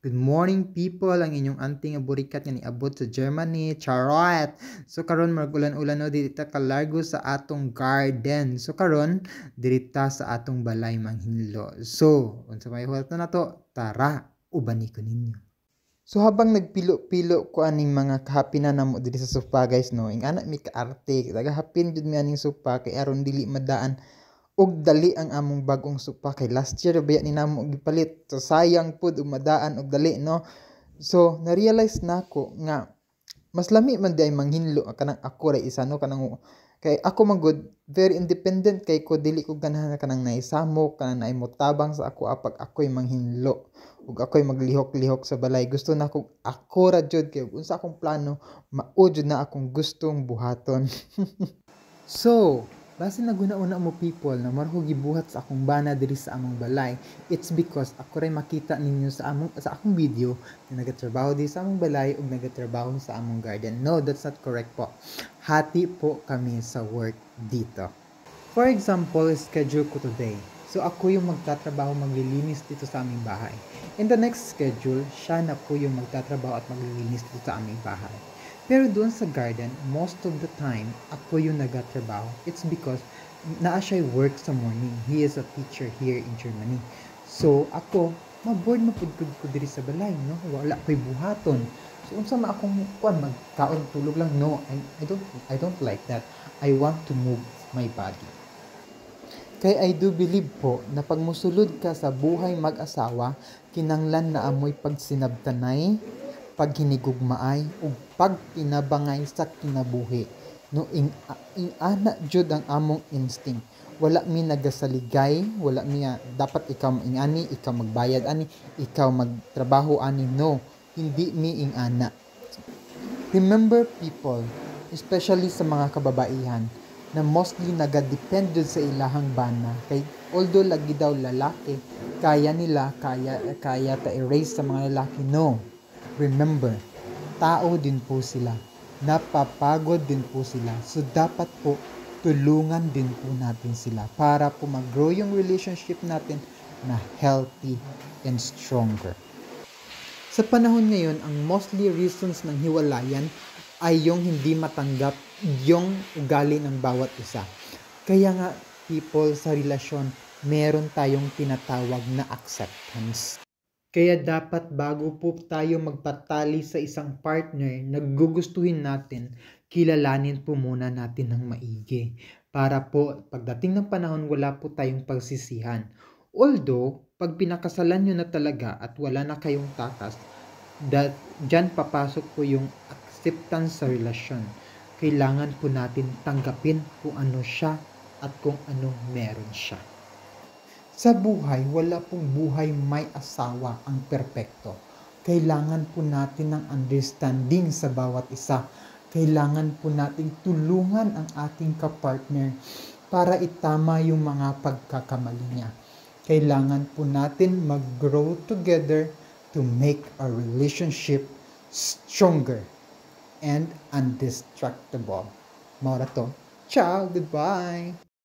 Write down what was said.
Good morning people, ang inyong auntie nga burikat nga niabot sa Germany, charot. So karon magulan-ulan no dito kalargo sa atong garden. So karon dirita sa atong balay manghinlo. So, unsa may hulto na to? Tara, ubani ko ninyo. So habang nagpilo-pilo ko aning mga kahapi na namo diri sa sofa guys no, ing ana mi kaarte, tagahapin jud mi aning sofa kay aron dili madaan og dali ang among bagong sopa kay last year baya ni namo gipalit, so sayang pud og madaan og dali no. So na-realize nako nga mas lami man day manghinlo kanang ako ra isa no, kanang kay ako man good very independent kay ko dili ko ganahan kanang naisamok kanang naimutabang sa ako apag ako'y manghinlo ug ako'y maglihok-lihok sa balay. Gusto na ko ako ra jud kay unsa akong plano mao jud na akong gustong buhaton. So base naguna-una mo people na marho gibuhat sa akong bana diri sa among balay, it's because ako ray makita ninyo sa akong video na nagatrabaho diri sa among balay ug nagatrabaho sa among garden. No, that's not correct po. Hati po kami sa work dito. For example, schedule ko today. So ako yung magtatrabaho, maglilinis dito sa aming bahay. In the next schedule, siya na po yung magtatrabaho at maglilinis dito sa aming bahay. Pero doon sa garden, most of the time, ako yung nagatrabaho. It's because naa siya work sa morning. He is a teacher here in Germany. So ako, ma-board mapudkud ko diri sa balay, no? Wala ko'y buhaton. So unsa ma akong magkaon tulog lang? No, I don't like that. I want to move my body. Kay I do believe po na pag musulod ka sa buhay mag-asawa, kinanglan na amoy pagsinabtanay, paghinigugmaay ug pagtinabangay sa kinabuhi no ing ana jud ang among instinct. Wala mi nagasaligay, wala mi dapat ikaw ingani, ikaw magbayad ani, ikaw magtrabaho ani, no, hindi mi ing ana. Remember people, especially sa mga kababaihan na mostly nagadepend jud sa ilahang bana kay although lagi daw lalaki kaya ta erase sa mga lalaki, no. Remember, tao din po sila. Napapagod din po sila. So, dapat po, tulungan din po natin sila para po mag-grow yung relationship natin na healthy and stronger. Sa panahon ngayon, ang mostly reasons ng hiwalayan ay yung hindi matanggap yung ugali ng bawat isa. Kaya nga, people, sa relasyon, meron tayong tinatawag na acceptance. Kaya dapat bago po tayo magpatali sa isang partner na gugustuhin natin, kilalanin po muna natin ng maigi. Para po pagdating ng panahon wala po tayong pagsisihan. Although, pag pinakasalan nyo na talaga at wala na kayong takas, dyan papasok po yung acceptance sa relasyon. Kailangan po natin tanggapin kung ano siya at kung ano meron siya. Sa buhay, wala pong buhay may asawa ang perpekto. Kailangan po natin ng understanding sa bawat isa. Kailangan po nating tulungan ang ating kapartner para itama yung mga pagkakamali niya. Kailangan po natin mag-grow together to make our relationship stronger and indestructible. Mora to. Ciao! Goodbye!